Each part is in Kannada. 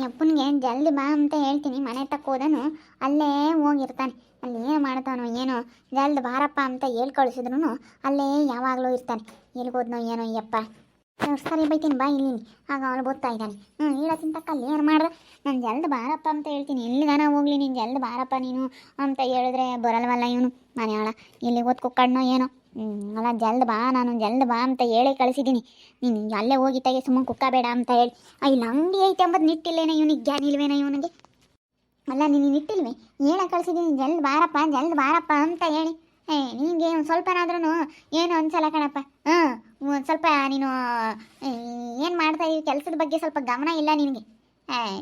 ಅಪ್ಪನಿಗೆ ಜಲ್ದಿ ಬಾ ಅಂತ ಹೇಳ್ತೀನಿ. ಮನೆ ತಕ್ಕ ಹೋದನು ಅಲ್ಲೇ ಹೋಗಿರ್ತಾನೆ. ಅಲ್ಲಿ ಏನು ಮಾಡ್ತಾನೋ ಏನೋ, ಜಲ್ದಿ ಬಾರಪ್ಪ ಅಂತ ಹೇಳಿ ಕಳಿಸಿದ್ರು ಅಲ್ಲೇ ಯಾವಾಗಲೂ ಇರ್ತಾನೆ. ಎಲ್ಲಿಗೋದ್ನೋ ಏನೋ ಯಪ್ಪ. ಸರಿ ಬೈತೀನಿ ಬಾ ಇಲ್ಲಿ. ಆಗ ಅವಳು ಬೋಗ್ತಾ ಇದ್ದಾನೆ. ಹೇಳತ್ತಿನ ತಕ್ಕ ಅಲ್ಲಿ ಏನು ಮಾಡ್ದೆ, ನಾನು ಜಲ್ದಿ ಬಾರಪ್ಪ ಅಂತ ಹೇಳ್ತೀನಿ. ಎಲ್ಲಿಗಾನ ಹೋಗ್ಲಿ ನೀನು ಜಲ್ದಿ ಬಾರಪ್ಪ ನೀನು ಅಂತ ಹೇಳಿದ್ರೆ ಬರಲ್ವಲ್ಲ ಇವನು ಮನೆಯಾಳ. ಎಲ್ಲಿ ಓದ್ ಕುಕ್ಕಣ್ಣೋ ಏನೋ. ಅಲ್ಲ ಜಲ್ದಿ ಬಾ, ನಾನು ಜಲ್ದಿ ಬಾ ಅಂತ ಹೇಳಿ ಕಳಿಸಿದ್ದೀನಿ. ನೀನು ಅಲ್ಲೇ ಹೋಗಿ ತೆಗೆ ಸುಮ್ಮನೆ ಕುಕ್ಕಬೇಡ ಅಂತ ಹೇಳಿ. ಇಲ್ಲಿ ಅಂಗಡಿ ಐತೆ ಅಂಬದು ನಿಟ್ಟಿಲ್ವೇನ ಇವನಿಗೆ, ಜ್ಞಾನ ಇಲ್ವೇನ ಇವನಿಗೆ. ಅಲ್ಲ ನೀನು ನಿಟ್ಟಿಲ್ವೇ, ಹೇಳ ಕಳಿಸಿದ್ದೀನಿ ಜಲ್ದಿ ಬಾರಪ್ಪ ಅಂತ ಹೇಳಿ. ನಿನಗೆ ಒಂದು ಸ್ವಲ್ಪನಾದ್ರೂ ಏನು ಅನ್ಸಲ್ಲ ಕಣಪ್ಪ. ಒಂದು ಸ್ವಲ್ಪ ನೀನು ಏನು ಮಾಡ್ತಾ ಇದ್ದೀವಿ ಕೆಲಸದ ಬಗ್ಗೆ ಸ್ವಲ್ಪ ಗಮನ ಇಲ್ಲ ನಿನಗೆ.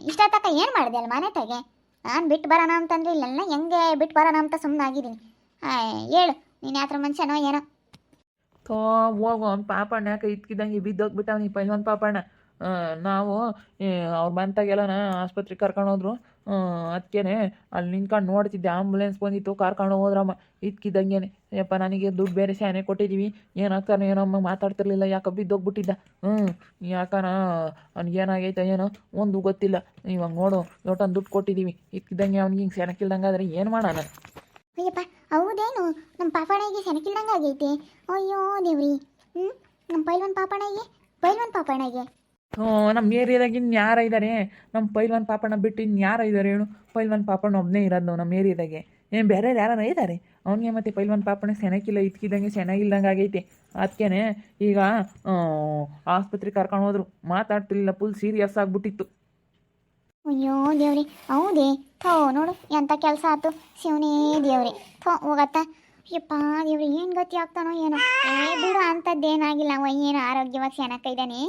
ಇಷ್ಟ ತಕ್ಕ ಏನು ಮಾಡಿದೆ ಅಲ್ಲ ಮನೆ ತೆಗೆ. ನಾನು ಬಿಟ್ಟು ಬರೋಣ ಅಂತಂದ್ರೆ ಇಲ್ಲೆಲ್ಲ ಹೆಂಗೆ ಬಿಟ್ಟು ಬರೋಣ ಅಂತ ಸುಮ್ಮನಾಗಿದ್ದೀನಿ. ಹೇಳು ನೀನು ಯಾತ್ರ ಮನುಷ್ಯನೋ ಏನೋ. ಥೋ ಹೋಗು, ಅವ್ನು ಪಾಪಣ್ಣ ಯಾಕೆ ಇದ್ಕಿದ್ದಂಗೆ ಬಿದ್ದೋಗ್ಬಿಟ್ಟವನಿ ಪೈಲ್ವನ್ ಪಾಪಣ್ಣ. ನಾವು ಅವ್ರು ಬಂತಾಗೆಲ್ಲನ ಆಸ್ಪತ್ರೆಗೆ ಕರ್ಕೊಂಡು ಹೋದ್ರು. ಅದಕ್ಕೇನೆ ಅಲ್ಲಿ ನಿಂತ್ಕೊಂಡು ನೋಡ್ತಿದ್ದೆ, ಆಂಬುಲೆನ್ಸ್ ಬಂದಿತ್ತು ಕರ್ಕೊಂಡು ಹೋದ್ರಮ್ಮ ಇದ್ಕಿದ್ದಂಗೆ. ಯಪ್ಪ ನನಗೆ ದುಡ್ಡು ಬೇರೆ ಸ್ಯಾನೆ ಕೊಟ್ಟಿದ್ದೀವಿ, ಏನಾಗ್ತಾನೆ ಏನೋ ಅಮ್ಮ ಮಾತಾಡ್ತಿರ್ಲಿಲ್ಲ, ಯಾಕೆ ಬಿದ್ದೋಗ್ಬಿಟ್ಟಿದ್ದ. ಯಾಕನ ಅವ್ನಿಗೇನಾಗೈತೆ ಏನೋ ಒಂದು ಗೊತ್ತಿಲ್ಲ. ಇವಾಗ ನೋಡು ಇವತ್ತೊಂದು ದುಡ್ಡು ಕೊಟ್ಟಿದ್ದೀವಿ, ಇದ್ಕಿದ್ದಂಗೆ ಅವ್ನಿಗೆ ಹಿಂಗೆ ಸೆನಕಿಲ್ದಂಗೆ ಆದರೆ ಏನು ಮಾಡೋಣ. ಅಯ್ಯಪ್ಪ ಹೌದೇನು, ನಮ್ಮ ಪಾಪಣ್ಣಗೆ ಸೆನಕಿಲ್ದಂಗೆ ಆಗೈತೆ. ಅಯ್ಯೋ ದೇವ್ರಿ. ನಮ್ಮ ಪೈಲ್ವನ್ ಪಾಪಣ್ಣಗೆ ನಮ್ಮ ಏರಿಯಾದಾಗ ಇನ್ನು ಯಾರ ಇದ್ದಾರೆ? ನಮ್ಮ ಪೈಲ್ವನ್ ಪಾಪಣ್ಣ ಬಿಟ್ಟು ಇನ್ನು ಯಾರ ಇದ್ದಾರೆ ಹೇಳು? ಪೈಲ್ವನ್ ಪಾಪಣ್ಣ ಒಬ್ಬನೇ ಇರೋದು ನಮ್ಮ ಏರಿಯಾದಾಗೆ. ಏನು ಬೇರೆ ಯಾರನ್ನ ಇದ್ದಾರೆ? ಅವನಿಗೆ ಮತ್ತು ಪೈಲ್ವನ್ ಪಾಪಣ್ಣ ಸೆನಕಿಲ್ಲ, ಇದ್ಕಿದ್ದಂಗೆ ಚೆನ್ನಾಗಿಲ್ದಂಗೆ ಆಗೈತೆ. ಅದಕ್ಕೇ ಈಗ ಆಸ್ಪತ್ರೆಗೆ ಕರ್ಕೊಂಡು ಹೋದ್ರು, ಮಾತಾಡ್ತಿರ್ಲಿಲ್ಲ, ಫುಲ್ ಸೀರಿಯಸ್ ಆಗಿಬಿಟ್ಟಿತ್ತು. ಅಯ್ಯೋ ದೇವ್ರಿ ಹೌದೇ. ನೋಡು ಎಂಥ ಕೆಲಸ ಆಯ್ತು ಶಿವನೇ ದೇವ್ರಿ. ಹೋಗತ್ತ. ಯಪ್ಪ ದೇವ್ರಿ ಏನು ಗತಿ ಆಗ್ತಾನೋ ಏನೋ. ಬಿಡು ಅಂಥದ್ದೇನಾಗಿಲ್ಲ, ಏನು ಆರೋಗ್ಯವಾಗಿ ಸೆನಕಿದ್ದಾನೆ.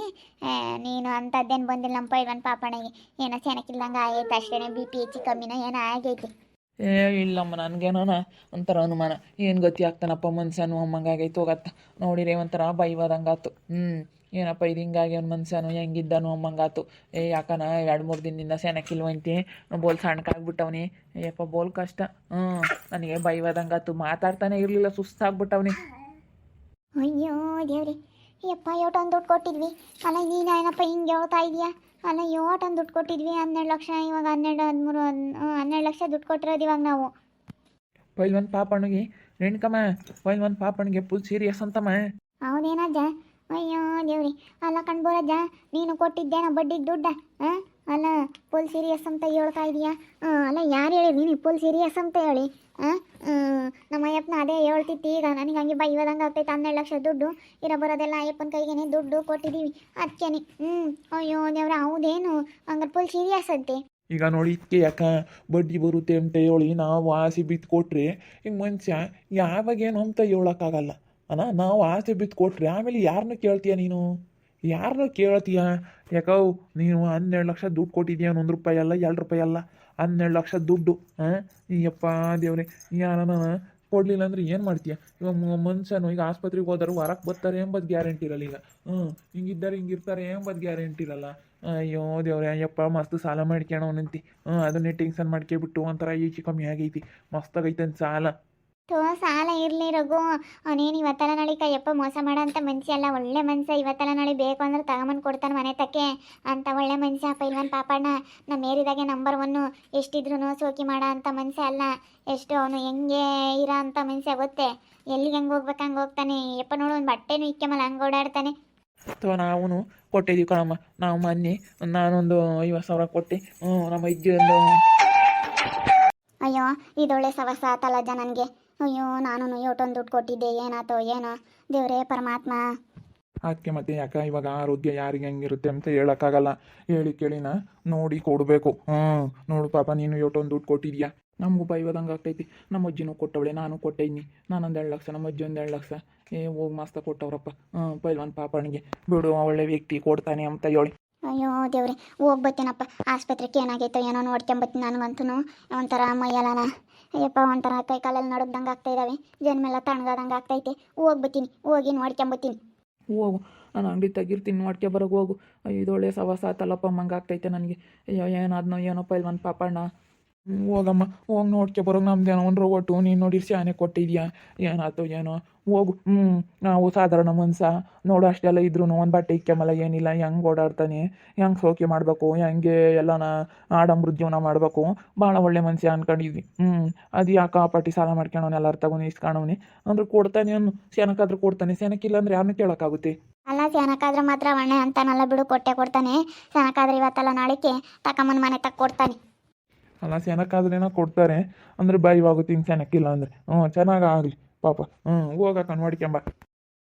ನೀನು ಅಂಥದ್ದೇನು ಬಂದಿಲ್ಲ ನಮ್ಮ ಪೈಲ್ವನ್ ಪಾಪಣ್ಣಗೆ. ಏನೋ ಸೆನಕಿಲ್ದಂಗೆ ಆಗೈತೆ ಅಷ್ಟೇ, ಬಿ ಪಿ ಹೆಚ್ಚು ಕಮ್ಮಿನ ಏನೋ ಆಗೈತಿ. ಇಲ್ಲಮ್ಮ ನನಗೇನೋ ಒಂಥರ ಅನುಮಾನ, ಏನು ಗತಿ ಆಗ್ತಾನಪ್ಪ ಮನುಷ್ಯನು ಅಮ್ಮಂಗಾಗೈತೆ. ಹೋಗತ್ತ ನೋಡಿರಿ ಒಂಥರ ಬೈವಾದಂಗಾತು. ಏನಪ್ಪ ಇದು ಹಿಂಗಾಗಿ ಅವ್ನ ಮನುಷ್ಯನು ಹೆಂಗಿದ್ದನು ಅಮ್ಮಂಗಾತು. ಯಾಕನ 2-3 ದಿನದಿಂದ ಸೆನಕಿಲ್ವಂತಿ, ಬೋಲ್ ಸಣ್ಣಕ್ಕಾಗ್ಬಿಟ್ಟವನಿ. ಯಪ್ಪ ಬೋಲ್ ಕಷ್ಟ. ನನಗೆ ಬೈವಾದಂಗಾತು, ಮಾತಾಡ್ತಾನೆ ಇರಲಿಲ್ಲ, ಸುಸ್ತಾಗ್ಬಿಟ್ಟವನಿ. ಅಯ್ಯೋ ದೇವ್ರಿ. ಯಪ್ಪ ಯೋಟೊಂದು ದುಡ್ಡು ಕೊಟ್ಟಿದ್ವಿ ಅಲ್ಲ, ನೀನು ಏನಪ್ಪ ಹಿಂಗೆ ಹೇಳ್ತಾ ಇದೆಯಾ? ಅಲ್ಲ ಯೋಟೊಂದು ದುಡ್ಡು ಕೊಟ್ಟಿದ್ವಿ 12 ಲಕ್ಷ, ಇವಾಗ 12 ಲಕ್ಷ ದುಡ್ಡು ಕೊಟ್ಟಿರೋದು ಇವಾಗ ನಾವು. ಪೈಲ್ವನ್ ಪಾಪಣ್ಣಿಗೆ ರೇಣುಕಮ್ಮ, ಪೈಲ್ವನ್ ಪಾಪಣ್ಣಿಗೆ ಫುಲ್ ಸೀರಿಯಸ್ ಅಂತಮ್ಮ. ಹೌದೇನಜ್ಜ? ಅಯ್ಯೋ ದೇವ್ರಿ. ಅಲ್ಲ ಕಣ್ಬೋರಜ್ಜ, ನೀನು ಕೊಟ್ಟಿದ್ದೇನೋ ಬಡ್ಡಿಗೆ ದುಡ್ಡ? ಅಲ್ಲ ಫುಲ್ ಸೀರಿಯಸ್ ಅಂತ ಹೇಳ್ತಾ ಇದೀಯಾ? ಅಲ್ಲ ಯಾರು ಹೇಳಿ ನೀನು ಫುಲ್ ಸೀರಿಯಸ್ ಅಂತ ಹೇಳಿ? ನಮ್ಮ ಅಯ್ಯಪ್ಪನ ಅದೇ ಹೇಳ್ತಿತ್ತು. ಈಗ ನನಗೆ ಹಂಗೆ ಬೈವದಂಗೆ ಆಗ್ತೈತೆ. 12 ಲಕ್ಷ ದುಡ್ಡು ಇರೋ ಬರೋದೆಲ್ಲ ಅಯ್ಯಪ್ಪನ ಕೈಗೇನೆ ದುಡ್ಡು ಕೊಟ್ಟಿದ್ದೀವಿ ಅದಕ್ಕೇನೆ. ಅಯ್ಯೋ ದೇವ್ರ ಹೌದೇನು? ಹಂಗಾರೆ ಫುಲ್ ಸೀರಿಯಸ್ ಅಂತೆ. ಈಗ ನೋಡಿ ಇದಕ್ಕೆ ಯಾಕೆ ಬಡ್ಡಿ ಬರುತ್ತೆ ಅಂತ ಹೇಳಿ ನಾವು ಆಸೆ ಬಿದ್ದು ಕೊಟ್ರೆ ಈಗ ಮನುಷ್ಯ ಯಾವಾಗೇನು ಅಂತ ಹೇಳೋಕ್ಕಾಗಲ್ಲ ಅಣ್ಣ. ನಾವು ಆಸೆ ಬಿದ್ದು ಕೊಟ್ರೆ ಆಮೇಲೆ ಯಾರನ್ನೂ ಕೇಳ್ತೀಯ ನೀನು? ಯಾರನ್ನೂ ಕೇಳ್ತೀಯ? ಯಾಕೋ ನೀನು 12 ಲಕ್ಷ ದುಡ್ಡು ಕೊಟ್ಟಿದ್ದೀಯ, 1 ರೂಪಾಯಿ ಅಲ್ಲ 2 ರೂಪಾಯಿ ಅಲ್ಲ, 12 ಲಕ್ಷ ದುಡ್ಡು. ಯಪ್ಪ ದೇವ್ರೆ, ಯಾರನ್ನ ಕೊಡಲಿಲ್ಲ ಅಂದ್ರೆ ಏನು ಮಾಡ್ತೀಯ? ಇವಾಗ ಮನುಷ್ಯನು ಈಗ ಆಸ್ಪತ್ರೆಗೆ ಹೋದರು ಹೊರಕ್ಕೆ ಬರ್ತಾರೆ ಎಂಬುದು ಗ್ಯಾರಂಟಿ ಇರಲ್ಲ. ಈಗ ಹಿಂಗಿದ್ದಾರೆ ಹಿಂಗಿರ್ತಾರೆ ಎಂಬುದು ಗ್ಯಾರಂಟಿ ಇರಲ್ಲ. ಅಯ್ಯೋ ದೇವ್ರೆ, ಅಯ್ಯಪ್ಪ ಮಸ್ತ್ ಸಾಲ ಮಾಡ್ಕೊಳವನಂತಿ. ಅದನ್ನೇ ಟೆನ್ಷನ್ ಮಾಡ್ಕೊಬಿಟ್ಟು ಒಂಥರ ಈಚೆ ಕಮ್ಮಿ ಆಗೈತಿ, ಮಸ್ತಾಗೈತೆ ಅಂತ ಸಾಲ. ಸಾಲ ಇರಲಿ ರಘು, ಅವನೇನು ಇವತ್ತೆಲ್ಲ ನಾಳೆ ಕೈಯಪ್ಪ ಮೋಸ ಮಾಡೋ ಅಂಥ ಮನುಷ್ಯ ಅಲ್ಲ, ಒಳ್ಳೆ ಮನುಷ್ಯ. ಇವತ್ತೆಲ್ಲ ನಾಳೆ ಬೇಕು ಅಂದ್ರೆ ತಗೊಂಬಂದು ಕೊಡ್ತಾನೆ ಮನೆ ತಕ್ಕೆ ಅಂತ ಒಳ್ಳೆ ಮನುಷ್ಯ ಪೈಲ್ವನ್ ಪಾಪಣ್ಣ. ನಮ್ಮ ಏರಿಯಾದಾಗೆ ನಂಬರ್ 1. ಎಷ್ಟಿದ್ರು ಸೋಕಿ ಮಾಡೋ ಅಂಥ ಮನುಷ್ಯ ಅಲ್ಲ. ಎಷ್ಟು ಅವನು ಹೆಂಗೆ ಇರೋ ಅಂಥ ಮನುಷ್ಯ ಗೊತ್ತೇ? ಎಲ್ಲಿಗೆ ಹೆಂಗೆ ಹೋಗ್ಬೇಕು ಹಂಗೆ ಹೋಗ್ತಾನೆ. ಯಪ್ಪ ನೋಡು, ಒಂದು ಬಟ್ಟೆನೂ ಇಕ್ಕಮಲ್ಲ ಹಂಗೆ ಓಡಾಡ್ತಾನೆ. ಅಥವಾ ನಾವು ಕೊಟ್ಟಿದ್ದೀವಿ ಕಣಮ್ಮ. ನಾವು ಮೊನ್ನೆ ನಾನೊಂದು 50,000 ಕೊಟ್ಟು ನಮ್ಮ ಅಜ್ಜಿ ಒಂದು. ಅಯ್ಯೋ ಇದೊಳ್ಳೆ ಸವಸ ಆತಲ್ಲಜ್ಜ ನನಗೆ. ಅಯ್ಯೋ ನಾನು ಯೋಟೊಂದು ದುಡ್ಡು ಕೊಟ್ಟಿದ್ದೆ, ಏನಾಯ್ತೋ ಏನೋ ದೇವ್ರೇ ಪರಮಾತ್ಮ. ಅದಕ್ಕೆ ಮತ್ತೆ ಯಾಕೆ ಇವಾಗ ಆರೋಗ್ಯ ಯಾರಿಗೆ ಹೆಂಗಿರುತ್ತೆ ಅಂತ ಹೇಳೋಕ್ಕಾಗಲ್ಲ. ಹೇಳಿ ಕೇಳಿನ ನೋಡಿ ಕೊಡಬೇಕು. ನೋಡು ಪಾಪ, ನೀನು ಯೋಟೊಂದು ದುಡ್ಡು ಕೊಟ್ಟಿದ್ಯಾ, ನಮಗೂ ಬೈವದಂಗೆ ಆಗ್ತೈತಿ. ನಮ್ಮ ಅಜ್ಜಿನೂ ಕೊಟ್ಟವಳೆ, ನಾನು ಕೊಟ್ಟಿದ್ನಿ. ನಾನೊಂದು 2 ಲಕ್ಷ, ನಮ್ಮ ಅಜ್ಜಿ ಒಂದು 2 ಲಕ್ಷ. ಹೋಗಿ ಮಸ್ತ ಕೊಟ್ಟವ್ರಪ್ಪ ಪೈಲ್ವನ್ ಪಾಪನಿಗೆ. ಬಿಡು, ಒಳ್ಳೆ ವ್ಯಕ್ತಿ ಕೊಡ್ತಾನೆ ಅಂತ ಹೇಳಿ. ಅಯ್ಯೋ ದೇವ್ರಿ, ಹೋಗ್ಬತ್ತೀನಪ್ಪ ಆಸ್ಪತ್ರೆಗೆ. ಏನಾಗೈತೋ ಏನೋ ನೋಡ್ಕೊಂಬತ್ತೀನಿ. ನನಗಂತೂ ಒಂಥರ ಮೈಯಲ್ಲನ ಅಯ್ಯಪ್ಪ ಒಂಥರ ಕೈ ಕಾಲಲ್ಲಿ ನಡುಗ್ದಂಗೆ ಆಗ್ತಾಯಿದ್ದಾವೆ, ಜನ್ಮೆಲ್ಲ ತಣ್ಣಗಾದಂಗೆ ಆಗ್ತೈತೆ. ಹೋಗ್ಬತ್ತೀನಿ, ಹೋಗಿ ನೋಡ್ಕೊಂಬತ್ತೀನಿ. ಹೋಗು, ನಾನು ಅಂಗಡಿ ತೆಗಿರ್ತೀನಿ, ನೋಡ್ಕೆ ಬರೋಕೆ ಹೋಗು. ಇದೊಳ್ಳೆ ಸವಾಸ ಆತಲ್ಲಪ್ಪ ಮಂಗೆ ಆಗ್ತೈತೆ ನನಗೆ. ಅಯ್ಯೋ ಏನಾದ್ನೋ ಏನೋ ಪೈಲ್ವನ್ ಪಾಪಣ್ಣ. ಹೋಗಮ್ಮ, ಹೋಗಿ ನೋಡ್ಕೆ ಬರೋದು. ನಮ್ದೇನೋ ಒಂದು ಒಟ್ಟು ನೀನು ನೋಡಿ ಸ್ಯಾನೆ ಕೊಟ್ಟಿದ್ಯಾ, ಏನಾಯ್ತು ಏನೋ ಹೋಗು ನಾವು ಸಾಧಾರಣ ಮನ್ಸ ನೋಡು ಅಷ್ಟೆಲ್ಲ ಇದ್ರು ಒಂದು ಬಟ್ಟೆ ಇಕ್ಕಮಲ್ಲ ಏನಿಲ್ಲ ಹೆಂಗೆ ಓಡಾಡ್ತಾನೆ ಹೆಂಗೆ ಸೋಕೆ ಮಾಡಬೇಕು ಹೆಂಗೆ ಎಲ್ಲನ ಆಡಂಬರ ಜೀವನ ಮಾಡಬೇಕು ಭಾಳ ಒಳ್ಳೆ ಮನುಷ್ಯ ಅನ್ಕೊಂಡಿದ್ವಿ ಅದು ಯಾಕೆ ಆ ಪಾಟಿ ಸಾಲ ಮಾಡ್ಕೊಳವನು ಎಲ್ಲಾರು ತಗೊಂಡು ಇಸ್ಕೊಳವನಿ ಅಂದ್ರೆ ಕೊಡ್ತಾನೆ ಅನ್ನು ಸೆನಕ್ಕಾದ್ರೂ ಕೊಡ್ತಾನೆ ಸೆನಕ್ಕಿಲ್ಲ ಅಂದ್ರೆ ಯಾರನ್ನ ಕೇಳೋಕ್ಕಾಗುತ್ತೆ. ಅಲ್ಲ ಸ್ಯಾನಕ್ಕಾದ್ರೆ ಮಾತ್ರ ಒಣ್ಣೆ ಅಂತಾನಲ್ಲ ಬಿಡು, ಕೊಟ್ಟೆ ಕೊಡ್ತಾನೆ. ಸ್ಯಾನಕ್ಕಾದ್ರೆ ಇವತ್ತಲ್ಲ ನಾಳೆಗೆ ತಕೊಂಬಂದು ಮನೆ ತಕ್ಕ ಕೊಡ್ತಾನೆ. ಅಲ್ಲ ಸೆನಕ್ಕಾದ್ರೇನೋ ಕೊಡ್ತಾರೆ ಅಂದ್ರೆ ಬಾಯಿವಾಗುತ್ತೆ ಹಿಂಗೆ ಸೆನಕ್ಕಿಲ್ಲ ಅಂದರೆ ಚೆನ್ನಾಗಿ ಆಗಲಿ ಪಾಪ ಹೋಗಕ್ಕ ನೋಡ್ಕೊಂಬ.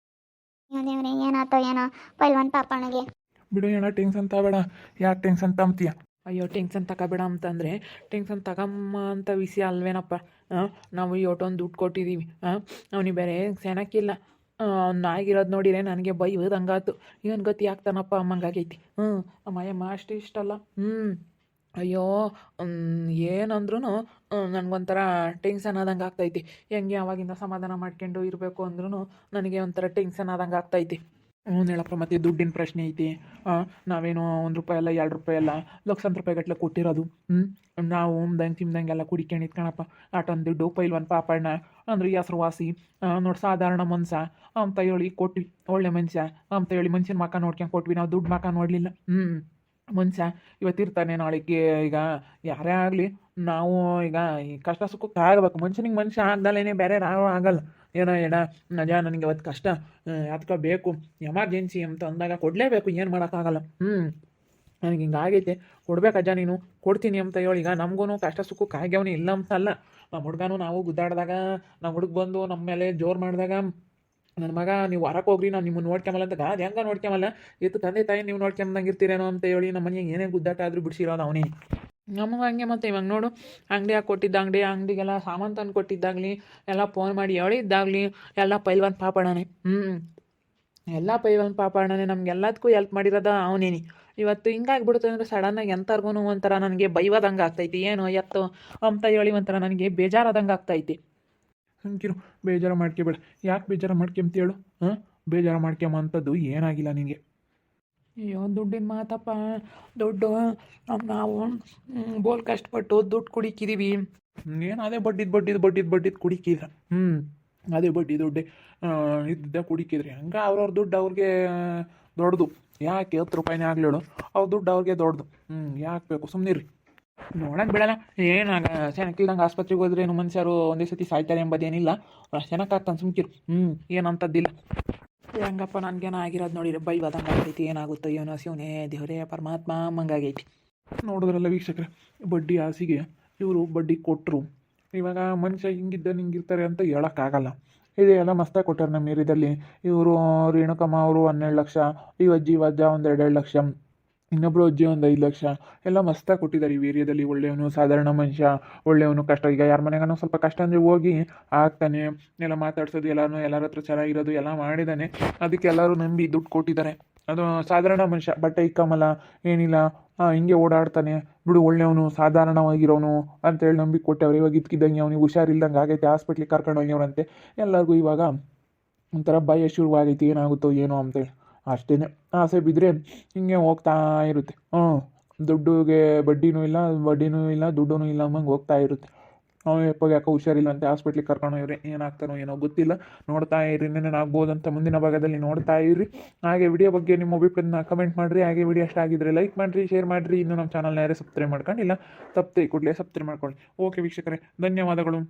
ಅಯ್ಯೋ ದೇವ್ರೆ, ಏನಾತೋ ಏನೋ ಪೈಲ್ವಾನ್ ಪಾಪಣ್ಣಗೆ. ಬಿಡು ಏನೋ ಟೆನ್ಷನ್ ತಗೋಬೇಡ. ಯಾಕೆ ಟೆನ್ಷನ್ ತಗೊಂತೀಯ? ಅಯ್ಯೋ ಟೆನ್ಷನ್ ತಗೋಬೇಡ ಅಂತಂದರೆ ಟೆನ್ಷನ್ ತಗೊಂಬ ಅಂತ ವಿಷಯ ಅಲ್ವೇನಪ್ಪ. ನಾವು ಒಟ್ಟೊಂದು ದುಡ್ಡು ಕೊಟ್ಟಿದ್ದೀವಿ, ಅವನಿಗೆ ಬೇರೆ ಸೆನಕ್ಕಿಲ್ಲ. ಆಗಿರೋದು ನೋಡಿರೆ ನನಗೆ ಬೈಯೋದು ಹಂಗಾತು. ಏನು ಗತಿ ಆಗ್ತಾನಪ್ಪ ಅಮ್ಮಂಗಾಗೈತಿ. ಅಮ್ಮಯ್ಯಮ್ಮ ಅಷ್ಟು ಇಷ್ಟಲ್ಲ. ಅಯ್ಯೋ ಏನಂದ್ರೂ ನನಗೊಂಥರ ಟೆನ್ಷನ್ ಆದಂಗೆ ಆಗ್ತೈತಿ. ಹೆಂಗೆ ಅವಾಗಿಂದ ಸಮಾಧಾನ ಮಾಡ್ಕೊಂಡು ಇರಬೇಕು ಅಂದ್ರೂ ನನಗೆ ಒಂಥರ ಟೆನ್ಷನ್ ಆದಂಗೆ ಆಗ್ತೈತಿ. ಹೇಳಪ್ಪ, ಮತ್ತೆ ದುಡ್ಡಿನ ಪ್ರಶ್ನೆ ಐತಿ. ನಾವೇನು ₹1 ಅಲ್ಲ ₹2 ಅಲ್ಲ ಲಕ್ಷಾಂತರ ರೂಪಾಯಿ ಗಟ್ಟಲೆ ಕೊಟ್ಟಿರೋದು. ನಾವು ತಿಮ್ದಂಗೆಲ್ಲ ಕುಡಿಕೊಂಡು ಇಟ್ಕಣಪ್ಪ ಆಟೊಂದು ದುಡ್ಡು ಪೈಲ್ವಾನ್ ಪಾಪಣ್ಣ ಅಂದ್ರೆ ಹೆಸ್ರುವಾಸಿ ನೋಡಿ ಸಾಧಾರಣ ಮನ್ಸ ಅಂತ ಹೇಳಿ ಕೊಟ್ವಿ. ಒಳ್ಳೆ ಮನುಷ್ಯ ಅಂತ ಹೇಳಿ ಮನುಷ್ಯನ ಮಕ್ಕ ನೋಡ್ಕೊಂಡು ಕೊಟ್ವಿ. ನಾವು ದುಡ್ಡು ಮಕ್ಕ ನೋಡಲಿಲ್ಲ. ಮನುಷ್ಯ ಇವತ್ತಿರ್ತಾನೆ ನಾಳೆಗೆ. ಈಗ ಯಾರೇ ಆಗಲಿ ನಾವು ಈಗ ಈ ಕಷ್ಟ ಸುಖಕ್ಕೆ ಆಗಬೇಕು. ಮನುಷ್ಯನಿಗೆ ಮನುಷ್ಯ ಆಗ್ದಲೇ ಬೇರೆ ಯಾರು ಆಗಲ್ಲ. ಏನೋ ನಜ ನನಗೆ ಅವತ್ತು ಕಷ್ಟ ಅದಕ್ಕೆ ಬೇಕು ಎಮರ್ಜೆನ್ಸಿ ಅಂತ ಅಂದಾಗ ಕೊಡಲೇಬೇಕು, ಏನು ಮಾಡೋಕ್ಕಾಗಲ್ಲ. ನನಗೆ ಹಿಂಗೆ ಆಗೈತೆ ಕೊಡ್ಬೇಕಜ್ಜ ನೀನು ಕೊಡ್ತೀನಿ ಅಂತ ಹೇಳಿ. ಈಗ ನಮಗೂ ಕಷ್ಟ ಸುಖಕ್ಕೆ ಆಗ್ಯವನೇ ಇಲ್ಲ ಅಂತ ಅಲ್ಲ. ನಮ್ಮ ಹುಡುಗನೂ ನಾವು ಗುದ್ದಾಡಿದಾಗ ನಮ್ಮ ಹುಡುಗ ಬಂದು ನಮ್ಮ ಮೇಲೆ ಜೋರು ಮಾಡಿದಾಗ ನನ್ನ ಮಗ ನೀವು ಹೊರಕ್ಕೆ ಹೋಗ್ರಿ ನಾನು ನಿಮ್ಮನ್ನು ನೋಡ್ಕೊಂಬಲ್ಲ ಅಂತ ಅದು ಹೆಂಗೆ ನೋಡ್ಕೊಂಬಲ್ಲ ಇತ್ತು ತಂದೆ ತಾಯಿ ನೀವು ನೋಡ್ಕೊಂಬಂಗೆ ಇರ್ತೀರೇನೋ ಅಂತ ಹೇಳಿ ನಮ್ಮ ಮನೆಗೆ ಏನೇ ಗುದ್ದಾಟ ಆದರೂ ಬಿಡಿಸಿರೋದು ಅವನೇ. ನಮಗೆ ಹಂಗೆ ಮತ್ತೆ ಇವಾಗ ನೋಡು ಅಂಗಡಿಯಾಗ ಕೊಟ್ಟಿದ್ದ ಅಂಗಡಿಗೆಲ್ಲ ಸಾಮಾನು ತಂದು ಕೊಟ್ಟಿದ್ದಾಗಲಿ ಎಲ್ಲ ಫೋನ್ ಮಾಡಿ ಹೇಳಿದ್ದಾಗಲಿ ಎಲ್ಲ ಪೈಲ್ವಾನ್ ಪಾಪಣ್ಣನೇ. ಎಲ್ಲ ಪೈಲ್ವಾನ್ ಪಾಪಣ್ಣನೇ ನಮಗೆಲ್ಲದಕ್ಕೂ ಹೆಲ್ಪ್ ಮಾಡಿರೋದ ಅವನೇನಿ. ಇವತ್ತು ಹಿಂಗಾಗ್ಬಿಡುತ್ತೆ ಅಂದರೆ ಸಡನ್ನಾಗಿ ಎಂಥರ್ಗೂ ಒಂಥರ ನನಗೆ ಬೈಯೋದಂಗೆ ಆಗ್ತೈತಿ. ಏನೋ ಎತ್ತು ಅಂತ ಹೇಳಿ ಒಂಥರ ನನಗೆ ಬೇಜಾರಾದಂಗೆ ಆಗ್ತೈತಿ. ಹಂಗಿರು, ಬೇಜಾರು ಮಾಡ್ಕೊಬೇಡ. ಯಾಕೆ ಬೇಜಾರು ಮಾಡ್ಕೊಂತ ಹೇಳು? ಬೇಜಾರು ಮಾಡ್ಕೊಂಬಂಥದ್ದು ಏನಾಗಿಲ್ಲ ನಿನಗೆ. ಅಯ್ಯೋ ದುಡ್ಡಿನ ಮಾತಪ್ಪ. ದುಡ್ಡು ನಾವು ಬೋಲ್ ಕಷ್ಟಪಟ್ಟು ದುಡ್ಡು ಕುಡಿಕಿದ್ದೀವಿ. ಏನು ಅದೇ ಬಡ್ಡಿದ್ದು ಕುಡಿಕಿದ್ರ. ಅದೇ ಬಡ್ಡಿ ದುಡ್ಡೆ ಇದ್ದ ಕುಡಿಕಿದ್ರಿ ಹಂಗೆ ಅವ್ರವ್ರ ದುಡ್ಡು ಅವ್ರಿಗೆ ದೊಡ್ಡದು. ಯಾಕೆ ₹10 ಆಗ್ಲೇಳು ಅವ್ರ ದುಡ್ಡು ಅವ್ರಿಗೆ ದೊಡ್ಡದು. ಯಾಕೆ ಬೇಕು ಸುಮ್ಮನಿರಿ. ನೋಡೋಕೆ ಬಿಡಲ್ಲ. ಏನಾಗ ಸೆನಕ್ಕಿಲ್ದಂಗೆ ಆಸ್ಪತ್ರೆಗೆ ಹೋದ್ರೆ ಏನು ಮನುಷ್ಯರು ಒಂದೇ ಸತಿ ಸಾಯ್ತಾರೆ ಎಂಬುದೇನಿಲ್ಲ. ಸೆನಕ್ಕಾಗ್ತಾನೆ ಸುಮ್ಕಿರು. ಏನಂತದ್ದಿಲ್ಲ. ಹೆಂಗಪ್ಪ ನನಗೇನೋ ಆಗಿರೋದು ನೋಡಿರಿ ಬೈವಾದಂಗೆ ಆಗೈತಿ. ಏನಾಗುತ್ತೋ ಏನೋ ಶಿವನೇ ದೇವರೇ ಪರಮಾತ್ಮ ಮಂಗಾಗೈತಿ. ನೋಡಿದ್ರಲ್ಲ ವೀಕ್ಷಕರೇ, ಬಡ್ಡಿ ಆಸೆಗೆ ಇವರು ಬಡ್ಡಿ ಕೊಟ್ಟರು. ಇವಾಗ ಮನುಷ್ಯ ಹಿಂಗಿದ್ದ ಹಿಂಗಿರ್ತಾರೆ ಅಂತ ಹೇಳೋಕ್ಕಾಗಲ್ಲ. ಇದೆ ಎಲ್ಲ ಮಸ್ತಾಗಿ ಕೊಟ್ಟಾರೆ ನಮ್ಮ ಏರಿಯಾದಲ್ಲಿ. ಇವರು ರೇಣುಕಮ್ಮ ಅವರು 12 ಲಕ್ಷ, ಈ ಅಜ್ಜಿ ಅಜ್ಜ ಒಂದು 2 ಲಕ್ಷ, ಇನ್ನೊಬ್ಬರು ಅಜ್ಜಿ ಒಂದು 5 ಲಕ್ಷ ಎಲ್ಲ ಮಸ್ತಾಗಿ ಕೊಟ್ಟಿದ್ದಾರೆ. ಈ ಏರಿಯಾದಲ್ಲಿ ಒಳ್ಳೆಯವನು ಸಾಧಾರಣ ಮನುಷ್ಯ, ಒಳ್ಳೆಯವನು. ಕಷ್ಟ ಈಗ ಯಾರ ಮನೆಗೂ ಸ್ವಲ್ಪ ಕಷ್ಟ ಅಂದರೆ ಹೋಗಿ ಆಗ್ತಾನೆ, ಎಲ್ಲ ಮಾತಾಡ್ಸೋದು ಎಲ್ಲರ ಹತ್ರ ಚೆನ್ನಾಗಿರೋದು ಎಲ್ಲ ಮಾಡಿದ್ದಾನೆ. ಅದಕ್ಕೆ ಎಲ್ಲರೂ ನಂಬಿ ದುಡ್ಡು ಕೊಟ್ಟಿದ್ದಾರೆ. ಅದು ಸಾಧಾರಣ ಮನುಷ್ಯ, ಬಟ್ಟೆ ಇಕ್ಕಮಲ್ಲ ಏನಿಲ್ಲ, ಹಿಂಗೆ ಓಡಾಡ್ತಾನೆ ಬಿಡು, ಒಳ್ಳೆಯವನು ಸಾಧಾರಣವಾಗಿರೋನು ಅಂತೇಳಿ ನಂಬಿ ಕೊಟ್ಟವ್ರು. ಇವಾಗ ಇದ್ಕಿದ್ದಂಗೆ ಅವನಿಗೆ ಹುಷಾರಿಲ್ದಂಗೆ ಆಗೈತೆ, ಹಾಸ್ಪಿಟ್ಲಿಗೆ ಕರ್ಕೊಂಡು ಹೋಗ್ಯವ್ರಂತೆ. ಎಲ್ಲರಿಗೂ ಇವಾಗ ಒಂಥರ ಭಯ ಶುರುವಾಗೈತಿ, ಏನಾಗುತ್ತೋ ಏನೋ ಅಂತೇಳಿ. ಅಷ್ಟೇ ಆಸೆ ಬಿದ್ದರೆ ಹಿಂಗೆ ಹೋಗ್ತಾ ಇರುತ್ತೆ. ದುಡ್ಡುಗೆ ಬಡ್ಡಿನೂ ಇಲ್ಲ ದುಡ್ಡೂ ಇಲ್ಲ ಅಂಬಂಗೆ ಹೋಗ್ತಾ ಇರುತ್ತೆ. ಎಪ್ಪಾಗ ಯಾಕೋ ಹುಷಾರಿಲ್ಲ ಅಂತ ಹಾಸ್ಪಿಟ್ಲಿಗೆ ಕರ್ಕೊಂಡು ಹೋಗ್ರಿ. ಏನಾಗ್ತಾನೋ ಏನೋ ಗೊತ್ತಿಲ್ಲ. ನೋಡ್ತಾ ಇರಿ, ಆಗ್ಬೋದಂತ ಮುಂದಿನ ಭಾಗದಲ್ಲಿ ನೋಡ್ತಾ ಇರಿ. ಹಾಗೆ ವಿಡಿಯೋ ಬಗ್ಗೆ ನಿಮ್ಮ ಅಭಿಪ್ರಾಯನ ಕಮೆಂಟ್ ಮಾಡಿರಿ. ಹಾಗೆ ವಿಡಿಯೋ ಇಷ್ಟ ಆಗಿದ್ರೆ ಲೈಕ್ ಮಾಡಿರಿ, ಶೇರ್ ಮಾಡಿರಿ. ಇನ್ನು ನಮ್ಮ ಚಾನಲ್ನ ಯಾರೇ ಸಬ್ಸ್ಕ್ರೈಬ್ ಮಾಡ್ಕೊಂಡಿಲ್ಲ ತಪ್ಪದೆ ಕೂಡಲೇ ಸಬ್ಸ್ಕ್ರೈಬ್ ಮಾಡ್ಕೊಳ್ಳಿ. ಓಕೆ ವೀಕ್ಷಕರೇ, ಧನ್ಯವಾದಗಳು.